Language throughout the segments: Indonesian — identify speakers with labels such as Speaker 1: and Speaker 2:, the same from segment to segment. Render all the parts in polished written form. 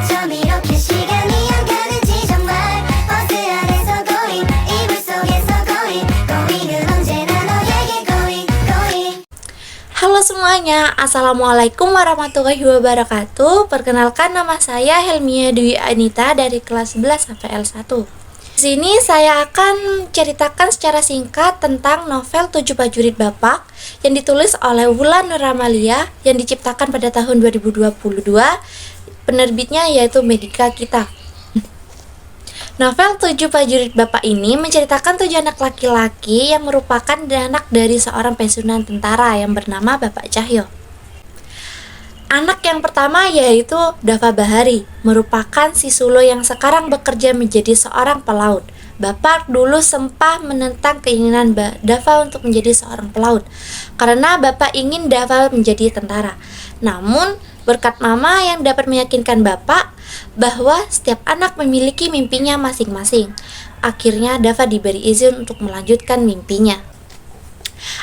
Speaker 1: 좀 이렇게 시간이 안 가는지 정말 버스 안에서 going 이불 속에서 going은 언제나 너에게 going.
Speaker 2: Halo semuanya, Assalamualaikum warahmatullahi wabarakatuh. Perkenalkan, nama saya Helmia Dwi Anita dari kelas 11 sampai L1. Di sini saya akan ceritakan secara singkat tentang novel 7 Prajurit Bapak yang ditulis oleh Wulan Nuramalia yang diciptakan pada tahun 2022. Penerbitnya yaitu Medika Kita. Novel 7 Prajurit Bapak ini menceritakan 7 anak laki-laki yang merupakan anak dari seorang pensiunan tentara yang bernama Bapak Cahyo. Anak yang pertama yaitu Dava Bahari, merupakan si Sulo yang sekarang bekerja menjadi seorang pelaut. Bapak dulu sempat menentang keinginan Dava untuk menjadi seorang pelaut, karena Bapak ingin Dava menjadi tentara. Namun, berkat mama yang dapat meyakinkan Bapak bahwa setiap anak memiliki mimpinya masing-masing, akhirnya Dava diberi izin untuk melanjutkan mimpinya.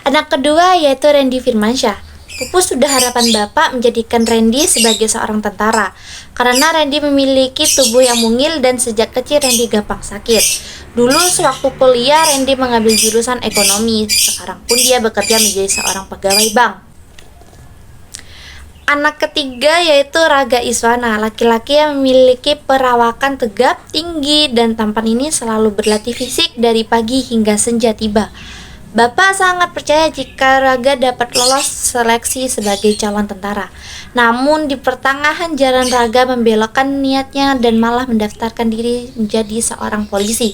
Speaker 2: Anak kedua yaitu Randy Firmansyah. Pupus sudah harapan Bapak menjadikan Randy sebagai seorang tentara, karena Randy memiliki tubuh yang mungil dan sejak kecil Randy gampang sakit. Dulu sewaktu kuliah Randy mengambil jurusan ekonomi, sekarang pun dia bekerja menjadi seorang pegawai bank. Anak ketiga yaitu Raga Iswana, laki-laki yang memiliki perawakan tegap, tinggi, dan tampan ini selalu berlatih fisik dari pagi hingga senja tiba. Bapak sangat percaya jika Raga dapat lolos seleksi sebagai calon tentara. Namun di pertengahan jalan Raga membelokkan niatnya dan malah mendaftarkan diri menjadi seorang polisi.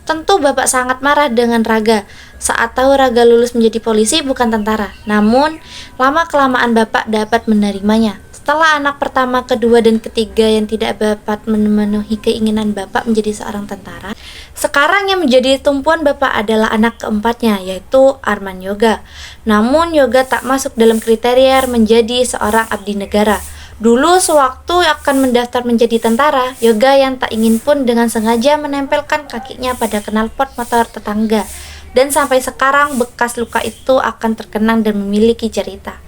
Speaker 2: Tentu Bapak sangat marah dengan Raga saat tahu Raga lulus menjadi polisi bukan tentara. Namun lama-kelamaan Bapak dapat menerimanya. Setelah anak pertama, kedua, dan ketiga yang tidak dapat memenuhi keinginan Bapak menjadi seorang tentara, sekarang yang menjadi tumpuan Bapak adalah anak keempatnya, yaitu Arman Yoga. Namun Yoga tak masuk dalam kriteria menjadi seorang abdi negara. Dulu sewaktu akan mendaftar menjadi tentara, Yoga yang tak ingin pun dengan sengaja menempelkan kakinya pada knalpot motor tetangga. Dan sampai sekarang bekas luka itu akan terkenang dan memiliki cerita.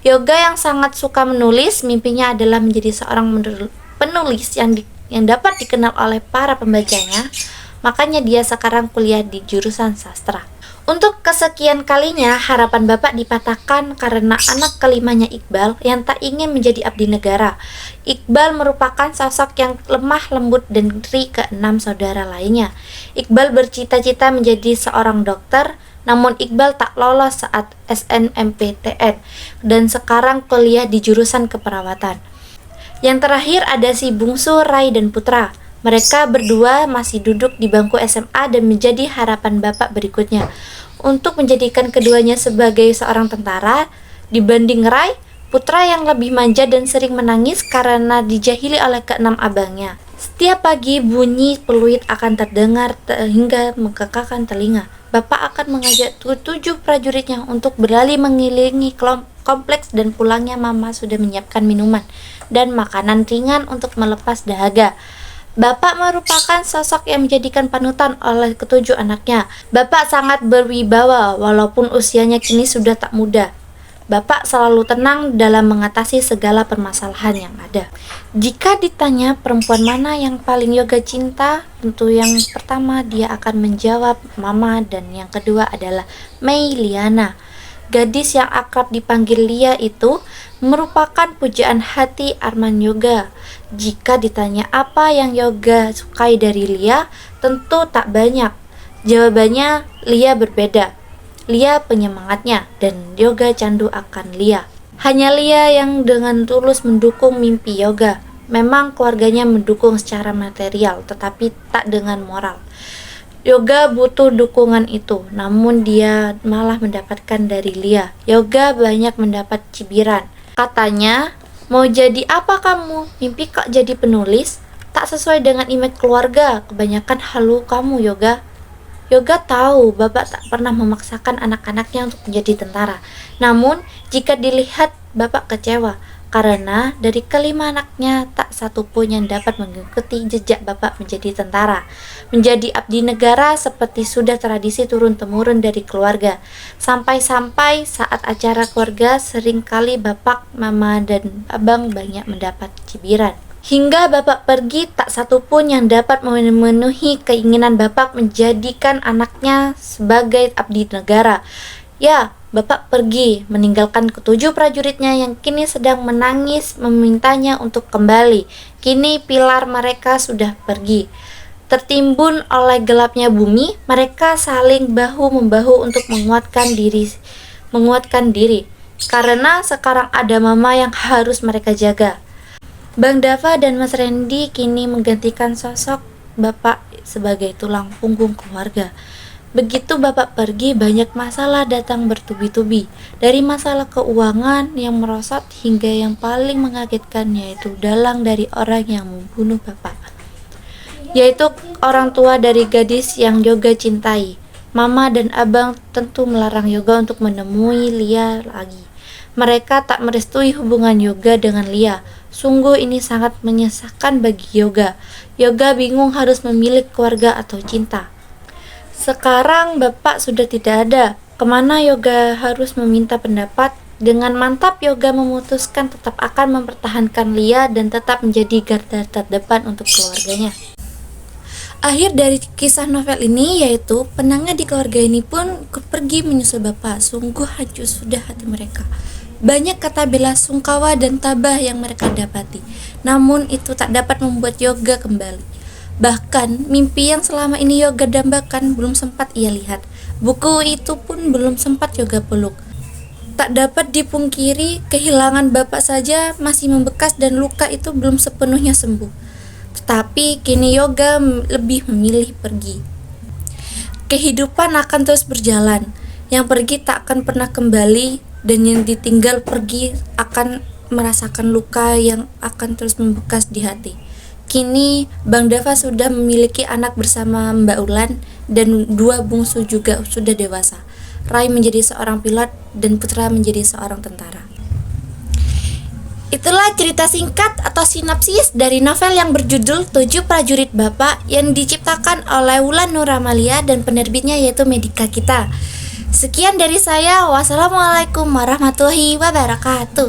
Speaker 2: Yoga yang sangat suka menulis, mimpinya adalah menjadi seorang penulis yang dapat dikenal oleh para pembacanya. Makanya dia sekarang kuliah di jurusan sastra. Untuk kesekian kalinya harapan Bapak dipatahkan karena anak kelimanya Iqbal yang tak ingin menjadi abdi negara. Iqbal merupakan sosok yang lemah lembut dan dari keenam saudara lainnya. Iqbal bercita-cita menjadi seorang dokter, namun Iqbal tak lolos saat SNMPTN dan sekarang kuliah di jurusan keperawatan. Yang terakhir ada si bungsu Rai dan Putra. Mereka berdua masih duduk di bangku SMA dan menjadi harapan Bapak berikutnya untuk menjadikan keduanya sebagai seorang tentara. Dibanding Rai, Putra yang lebih manja dan sering menangis karena dijahili oleh keenam abangnya. Setiap pagi bunyi peluit akan terdengar hingga menggekakkan telinga. Bapak akan mengajak 7 prajuritnya untuk berlari mengelilingi kompleks dan pulangnya mama sudah menyiapkan minuman dan makanan ringan untuk melepas dahaga. Bapak merupakan sosok yang menjadikan panutan oleh ketujuh anaknya. Bapak sangat berwibawa walaupun usianya kini sudah tak muda. Bapak selalu tenang dalam mengatasi segala permasalahan yang ada. Jika ditanya perempuan mana yang paling Yoga cinta, tentu yang pertama dia akan menjawab Mama, dan yang kedua adalah Mei Liana. Gadis yang akrab dipanggil Lia itu merupakan pujaan hati Arman Yoga. Jika ditanya apa yang Yoga sukai dari Lia, tentu tak banyak. Jawabannya Lia berbeda. Lia penyemangatnya dan Yoga candu akan Lia. Hanya Lia yang dengan tulus mendukung mimpi Yoga. Memang keluarganya mendukung secara material, tetapi tak dengan moral. Yoga butuh dukungan itu, namun dia malah mendapatkan dari Lia. Yoga banyak mendapat cibiran. Katanya, mau jadi apa kamu? Mimpi kok jadi penulis? Tak sesuai dengan image keluarga, kebanyakan halu kamu Yoga. Yoga tahu Bapak tak pernah memaksakan anak-anaknya untuk menjadi tentara. Namun, jika dilihat Bapak kecewa, karena dari kelima anaknya tak satu pun yang dapat mengikuti jejak Bapak menjadi tentara, menjadi abdi negara seperti sudah tradisi turun-temurun dari keluarga. Sampai-sampai saat acara keluarga seringkali Bapak, Mama, dan Abang banyak mendapat cibiran. Hingga Bapak pergi, tak satupun yang dapat memenuhi keinginan Bapak menjadikan anaknya sebagai abdi negara. Ya, Bapak pergi, meninggalkan ketujuh prajuritnya yang kini sedang menangis memintanya untuk kembali. Kini pilar mereka sudah pergi. Tertimbun oleh gelapnya bumi, mereka saling bahu-membahu untuk menguatkan diri. Karena sekarang ada mama yang harus mereka jaga. Bang Dava dan Mas Randy kini menggantikan sosok Bapak sebagai tulang punggung keluarga. Begitu Bapak pergi, banyak masalah datang bertubi-tubi. Dari masalah keuangan yang merosot hingga yang paling mengagetkan, yaitu dalang dari orang yang membunuh Bapak, yaitu orang tua dari gadis yang Yoga cintai. Mama dan abang tentu melarang Yoga untuk menemui Lia lagi. Mereka tak merestui hubungan Yoga dengan Lia. Sungguh ini sangat menyesalkan bagi Yoga. Yoga bingung harus memilih keluarga atau cinta. Sekarang Bapak sudah tidak ada. Kemana Yoga harus meminta pendapat? Dengan mantap Yoga memutuskan tetap akan mempertahankan Lia dan tetap menjadi garda terdepan untuk keluarganya. Akhir dari kisah novel ini yaitu penangnya di keluarga ini pun pergi menyusul Bapak. Sungguh hancur sudah hati mereka. Banyak kata bela sungkawa dan tabah yang mereka dapati. Namun itu tak dapat membuat Yoga kembali. Bahkan mimpi yang selama ini Yoga dambakan belum sempat ia lihat. Buku itu pun belum sempat Yoga peluk. Tak dapat dipungkiri, kehilangan Bapak saja masih membekas dan luka itu belum sepenuhnya sembuh. Tetapi kini Yoga lebih memilih pergi. Kehidupan akan terus berjalan. Yang pergi tak akan pernah kembali, dan yang ditinggal pergi akan merasakan luka yang akan terus membekas di hati. Kini Bang Dava sudah memiliki anak bersama Mbak Ulan dan dua bungsu juga sudah dewasa. Rai menjadi seorang pilot dan Putra menjadi seorang tentara. Itulah cerita singkat atau sinopsis dari novel yang berjudul 7 Prajurit Bapak yang diciptakan oleh Wulan Nuramalia dan penerbitnya yaitu Medika Kita. Sekian dari saya. Wassalamualaikum warahmatullahi wabarakatuh.